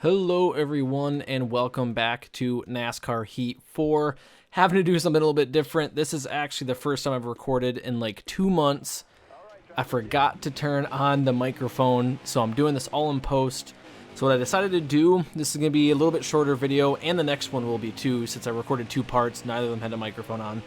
Hello everyone and welcome back to NASCAR Heat 4. Having to do something a little bit different. This is actually the first time I've recorded in like 2 months. I forgot to turn on the microphone, so I'm doing this all in post. So what I decided to do, this is going to be a little bit shorter video, and the next one will be too, since I recorded 2 parts, neither of them had a microphone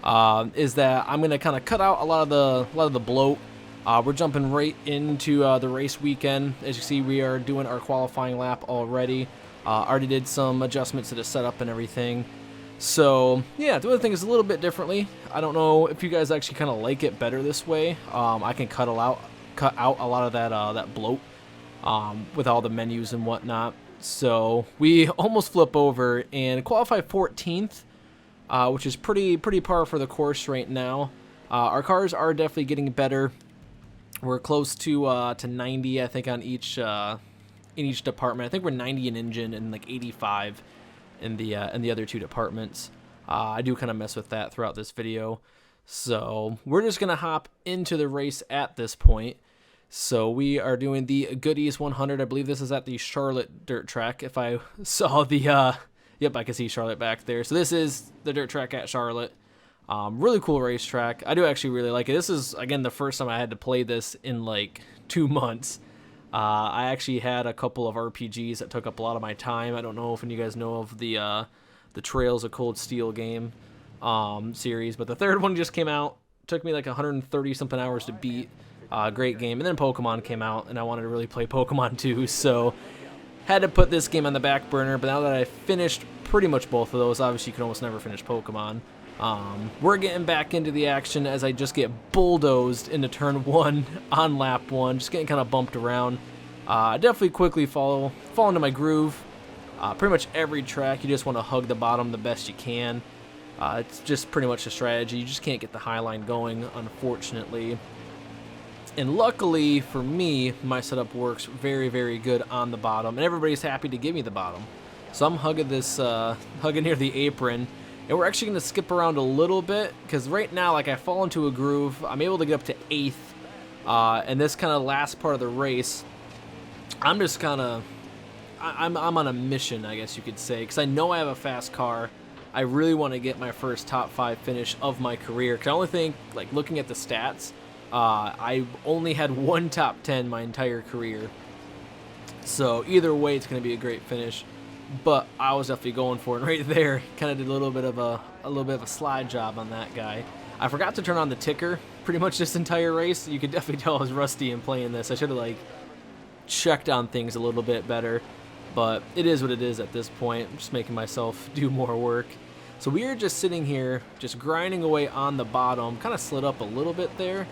on. Is that I'm going to kind of cut out a lot of the bloat. We're jumping right into the race weekend. As you see, we are doing our qualifying lap already. Already did some adjustments to the setup and everything. So, yeah, doing things a little bit differently. I don't know if you guys actually kind of like it better this way. I can cut out a lot of that bloat with all the menus and whatnot. So, we almost flip over and qualify 14th, which is pretty par for the course right now. Our cars are definitely getting better. We're close to 90, I think, on each in each department. I think we're 90 in engine and like 85 in the other 2 departments. I do kind of mess with that throughout this video, so we're just gonna hop into the race at this point. So we are doing the Goodies 100. I believe this is at the Charlotte dirt track. If I saw the yep, I can see Charlotte back there. So this is the dirt track at Charlotte. Really cool racetrack. I do actually really like it. This is, again, the first time I had to play this in like 2 months. I actually had a couple of RPGs that took up a lot of my time. I don't know if any of you guys know of the Trails of Cold Steel game series, but the third one just came out. Took me like 130 something hours to beat. Great game. And then Pokemon came out, and I wanted to really play Pokemon too, so had to put this game on the back burner. But now that I finished pretty much both of those, obviously you can almost never finish Pokemon. We're getting back into the action as I just get bulldozed into turn 1 on lap 1, just getting kind of bumped around. Definitely quickly fall into my groove. Pretty much every track, you just want to hug the bottom the best you can. It's just pretty much a strategy. You just can't get the high line going, unfortunately. And luckily for me, my setup works very, very good on the bottom, and everybody's happy to give me the bottom. So I'm hugging near the apron. And we're actually going to skip around a little bit, because right now, like, I fall into a groove. I'm able to get up to 8th, and this kind of last part of the race, I'm just kind of, I'm on a mission, I guess you could say, because I know I have a fast car. I really want to get my first top 5 finish of my career, because I only think, like, looking at the stats, I only had 1 top 10 my entire career. So either way, it's going to be a great finish. But I was definitely going for it right there. Kind of did a little bit of a slide job on that guy. I forgot to turn on the ticker pretty much this entire race. You could definitely tell I was rusty in playing this. I should have like checked on things a little bit better. But it is what it is at this point. I'm just making myself do more work. So we are just sitting here, just grinding away on the bottom. Kind of slid up a little bit there.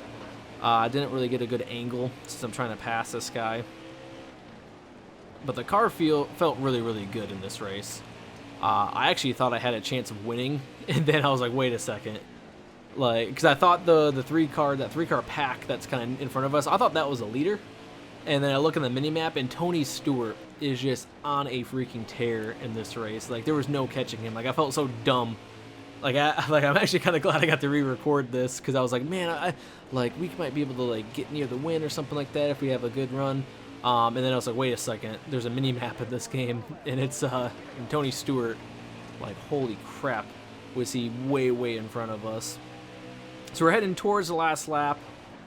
I didn't really get a good angle since I'm trying to pass this guy. But the car felt really, really good in this race. I actually thought I had a chance of winning, and then I was like, wait a second. Like, because I thought that 3-car pack that's kind of in front of us, I thought that was a leader. And then I look in the mini-map, and Tony Stewart is just on a freaking tear in this race. Like, there was no catching him. Like, I felt so dumb. Like, I'm actually kind of glad I got to re-record this, because I was like, man, we might be able to, like, get near the win or something like that if we have a good run. And then I was like, wait a second, there's a mini-map in this game, and it's Tony Stewart. Like, holy crap, was he way in front of us. So we're heading towards the last lap.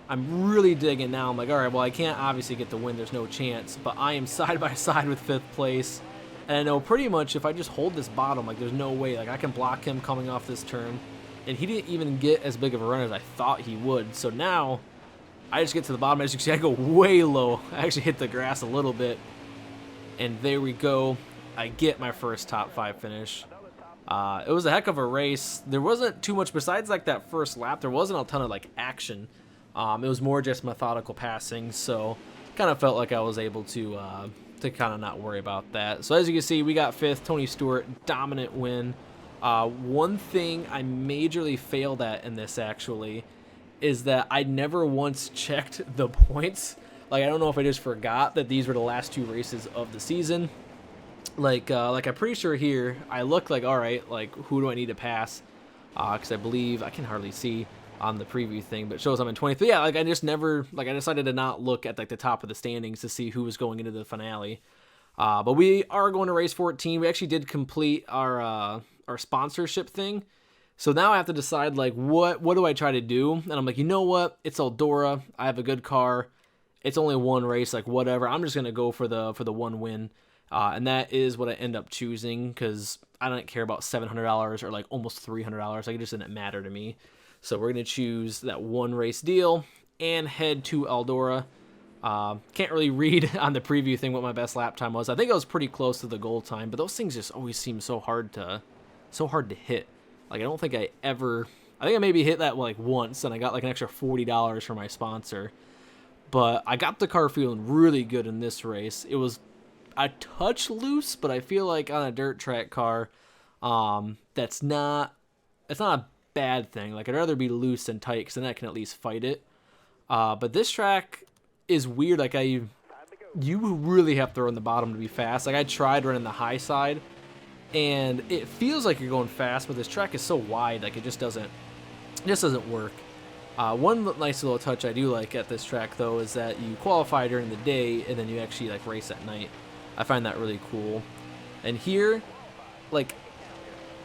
I'm really digging now. I'm like, all right, well, I can't obviously get the win. There's no chance, but I am side by side with 5th place. And I know pretty much if I just hold this bottom, like, there's no way. Like, I can block him coming off this turn. And he didn't even get as big of a run as I thought he would. So now I just get to the bottom. As you can see, I go way low. I actually hit the grass a little bit. And there we go. I get my first top 5 finish. It was a heck of a race. There wasn't too much besides like that first lap. There wasn't a ton of like action. It was more just methodical passing. So kind of felt like I was able to kind of not worry about that. So as you can see, we got 5th. Tony Stewart, dominant win. One thing I majorly failed at in this actually is that I never once checked the points. Like, I don't know if I just forgot that these were the last 2 races of the season. Like I'm pretty sure here, I look like, all right, like, who do I need to pass? Because I believe, I can hardly see on the preview thing, but it shows I'm in 23. Yeah, like, I just never, like, I decided to not look at, like, the top of the standings to see who was going into the finale. But we are going to race 14. We actually did complete our sponsorship thing. So now I have to decide, like, what do I try to do? And I'm like, you know what? It's Eldora. I have a good car. It's only one race, like, whatever. I'm just going to go for the one win. And that is what I end up choosing because I don't care about $700 or, like, almost $300. Like, it just didn't matter to me. So we're going to choose that one race deal and head to Eldora. Can't really read on the preview thing what my best lap time was. I think I was pretty close to the goal time, but those things just always seem so hard to hit. Like, I don't think I maybe hit that like once, and I got like an extra $40 from my sponsor. But I got the car feeling really good in this race. It was a touch loose, but I feel like on a dirt track car, it's not a bad thing. Like, I'd rather be loose than tight because then I can at least fight it. But this track is weird. Like, you really have to run the bottom to be fast. Like, I tried running the high side, and it feels like you're going fast, but this track is so wide, like, it just doesn't work. One nice little touch I do like at this track, though, is that you qualify during the day, and then you actually, like, race at night. I find that really cool. And here, like,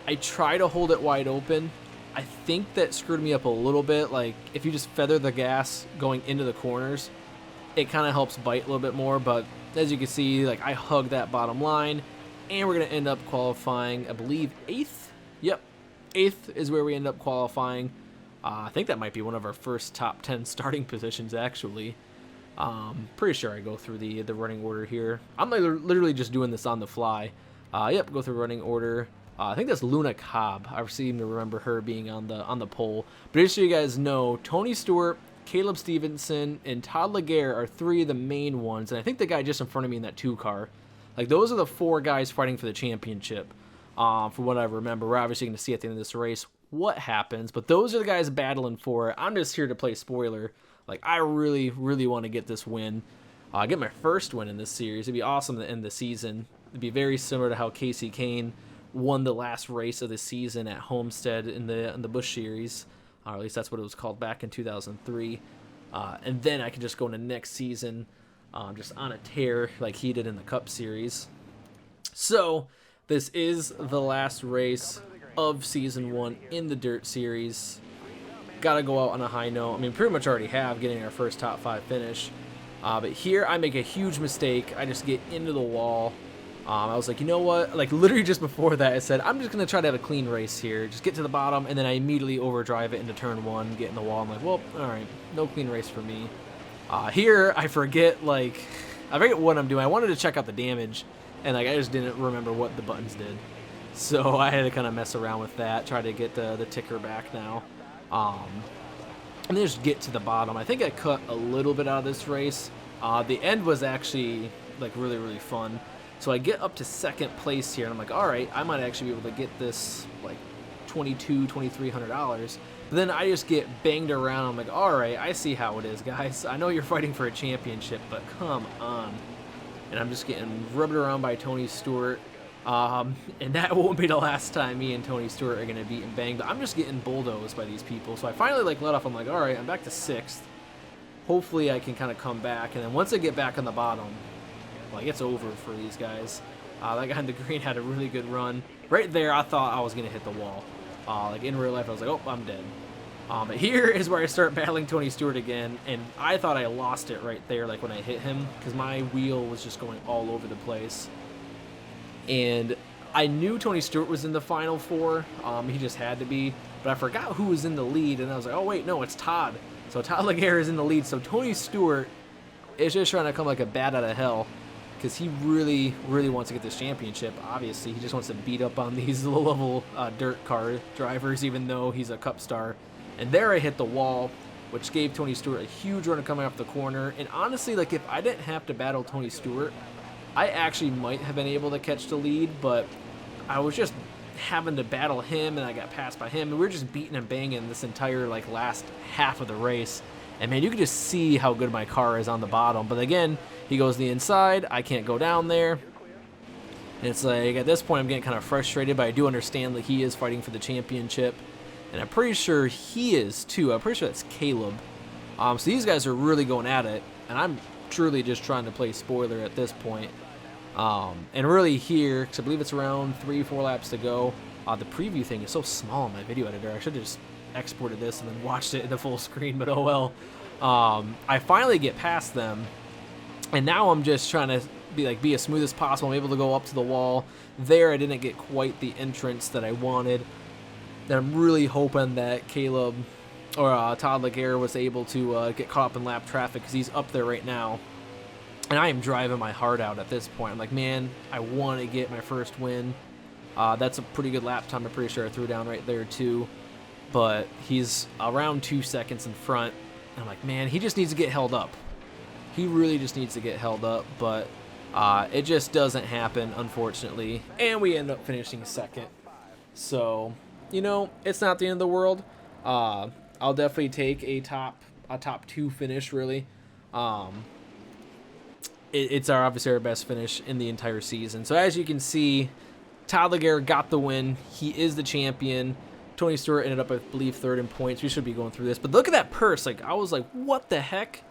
I try to hold it wide open. I think that screwed me up a little bit. Like, if you just feather the gas going into the corners, it kind of helps bite a little bit more. But as you can see, like, I hug that bottom line, and we're going to end up qualifying, I believe, 8th? Yep, 8th is where we end up qualifying. I think that might be one of our first top 10 starting positions, actually. Pretty sure I go through the running order here. I'm literally just doing this on the fly. Yep, go through running order. I think that's Luna Cobb. I seem to remember her being on the pole. But just so you guys know, Tony Stewart, Caleb Stevenson, and Todd Laguerre are 3 of the main ones. And I think the guy just in front of me in that 2 car. Like, those are the 4 guys fighting for the championship. For what I remember, we're obviously going to see at the end of this race what happens. But those are the guys battling for it. I'm just here to play spoiler. Like, I really, really want to get this win. Get my first win in this series. It'd be awesome to end the season. It'd be very similar to how Casey Kane won the last race of the season at Homestead in the Busch Series. Or at least that's what it was called back in 2003. And then I could just go into next season just on a tear like he did in the Cup Series. So this is the last race of Season 1 in the Dirt Series. Got to go out on a high note. I mean, pretty much already have, getting our first top 5 finish. But here I make a huge mistake. I just get into the wall. I was like, you know what? Like, literally just before that, I said, I'm just going to try to have a clean race here. Just get to the bottom, and then I immediately overdrive it into turn 1, get in the wall. I'm like, well, all right, no clean race for me. Here, I forget what I'm doing. I wanted to check out the damage, and, like, I just didn't remember what the buttons did. So I had to kind of mess around with that, try to get the ticker back now. And then just get to the bottom. I think I cut a little bit out of this race. The end was actually, like, really, really fun. So I get up to 2nd place here, and I'm like, all right, I might actually be able to get this, like, $2,300. But then I just get banged around. I'm like, all right, I see how it is, guys. I know you're fighting for a championship, but come on. And I'm just getting rubbed around by Tony Stewart. And that won't be the last time me and Tony Stewart are going to beat and bang. But I'm just getting bulldozed by these people. So I finally, like, let off. I'm like, all right, I'm back to 6th. Hopefully I can kind of come back. And then once I get back on the bottom, like, it's over for these guys. That guy in the green had a really good run. Right there, I thought I was going to hit the wall. Like, in real life, I was like, oh, I'm dead. But here is where I start battling Tony Stewart again, and I thought I lost it right there, like, when I hit him, because my wheel was just going all over the place. And I knew Tony Stewart was in the Final 4. He just had to be. But I forgot who was in the lead, and I was like, oh, wait, no, it's Todd. So Todd Laguerre is in the lead. So Tony Stewart is just trying to come like a bat out of hell, because he really, really wants to get this championship. Obviously, he just wants to beat up on these low-level dirt car drivers, even though he's a Cup star. And there I hit the wall, which gave Tony Stewart a huge run coming off the corner. And honestly, like, if I didn't have to battle Tony Stewart, I actually might have been able to catch the lead, but I was just having to battle him, and I got passed by him, and we were just beating and banging this entire, like, last half of the race. And man, you can just see how good my car is on the bottom. But again, he goes the inside, I can't go down there. And it's like, at this point, I'm getting kind of frustrated, but I do understand that he is fighting for the championship. And I'm pretty sure he is too. I'm pretty sure that's Caleb. So these guys are really going at it, and I'm truly just trying to play spoiler at this point. And really here, because I believe it's around 3-4 laps to go, the preview thing is so small in my video editor. I should have just exported this and then watched it in the full screen, but oh well. I finally get past them, and now I'm just trying to be as smooth as possible. I'm able to go up to the wall. There I didn't get quite the entrance that I wanted. And I'm really hoping that Caleb or Todd Laguerre was able to get caught up in lap traffic, because he's up there right now. And I am driving my heart out at this point. I'm like, man, I want to get my first win. That's a pretty good lap time. I'm pretty sure I threw down right there too. But he's around 2 seconds in front. And I'm like, man, he just needs to get held up. He really just needs to get held up. But it just doesn't happen, unfortunately. And we end up finishing second. So, you know, it's not the end of the world. I'll definitely take a top 2 finish, really. It's obviously our best finish in the entire season. So as you can see, Todd Laguerre got the win. He is the champion. Tony Stewart ended up, I believe, 3rd in points. We should be going through this. But look at that purse. Like, I was like, what the heck?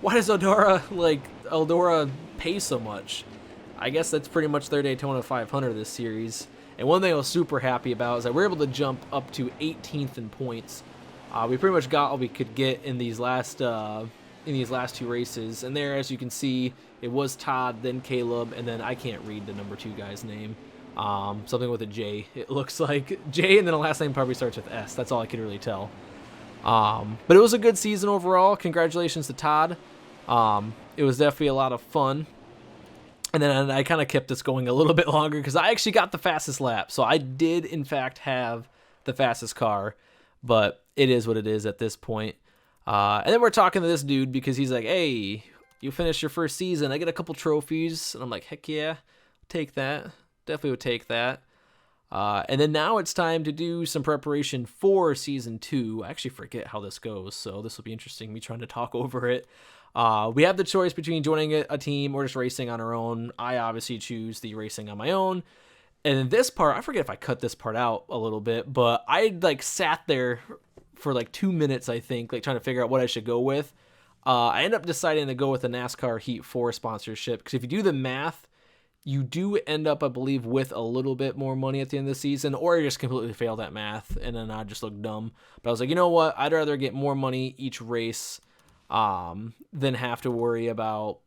Why does Eldora pay so much? I guess that's pretty much their Daytona 500 this series. And one thing I was super happy about is that we're able to jump up to 18th in points. We pretty much got all we could get in these last 2 races. And there, as you can see, it was Todd, then Caleb, and then I can't read the number 2 guy's name. Something with a J. It looks like J, and then the last name probably starts with S. That's all I could really tell. But it was a good season overall. Congratulations to Todd. It was definitely a lot of fun. And then I kind of kept this going a little bit longer because I actually got the fastest lap. So I did, in fact, have the fastest car. But it is what it is at this point. And then we're talking to this dude because he's like, hey, you finished your first season. I get a couple trophies. And I'm like, heck yeah, take that. Definitely would take that. And then now it's time to do some preparation for Season 2. I actually forget how this goes, so this will be interesting, me trying to talk over it. We have the choice between joining a team or just racing on our own. I obviously choose the racing on my own. And in this part, I forget if I cut this part out a little bit, but I sat there for 2 minutes, I think, trying to figure out what I should go with. I ended up deciding to go with the NASCAR Heat 4 sponsorship, because if you do the math, you do end up, I believe, with a little bit more money at the end of the season, or you just completely fail that math, and then I just look dumb. But I was like, you know what? I'd rather get more money each race than have to worry about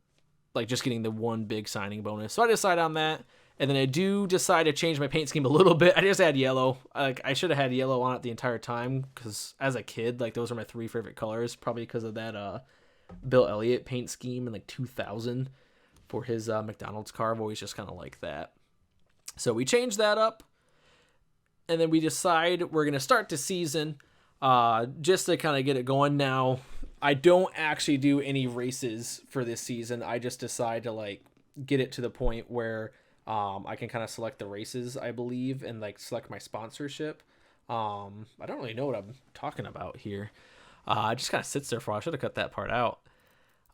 just getting the one big signing bonus. So I decide on that, and then I do decide to change my paint scheme a little bit. I just add yellow. I should have had yellow on it the entire time, because as a kid, those are my 3 favorite colors, probably because of that Bill Elliott paint scheme in 2000. For his McDonald's car. I've always just kind of liked that. So we change that up. And then we decide we're going to start the season just to kind of get it going. Now, I don't actually do any races for this season. I just decide to get it to the point where I can kind of select the races, I believe, and select my sponsorship. I don't really know what I'm talking about here. It just kind of sits there for a while. I should have cut that part out.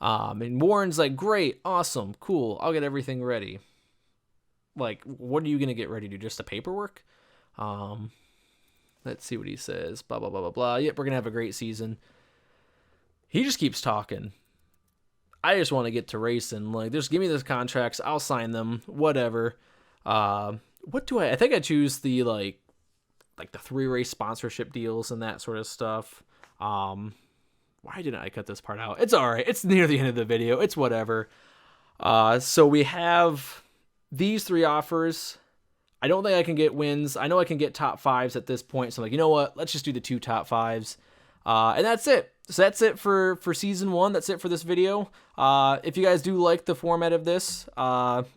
And Warren's like, great, awesome, cool, I'll get everything ready. What are you going to get ready to do? Just the paperwork? Let's see what he says. Blah, blah, blah, blah, blah. Yep, we're going to have a great season. He just keeps talking. I just want to get to racing. Just give me those contracts. I'll sign them. Whatever. What do I think I choose the, the 3 race sponsorship deals and that sort of stuff. Why didn't I cut this part out? It's all right. It's near the end of the video. It's whatever. So we have these 3 offers. I don't think I can get wins. I know I can get top 5s at this point. So I'm like, you know what? Let's just do the 2 top 5s. And that's it. So that's it for Season 1. That's it for this video. If you guys do like the format of this,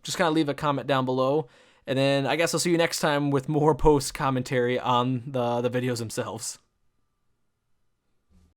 just kind of leave a comment down below. And then I guess I'll see you next time with more post commentary on the videos themselves.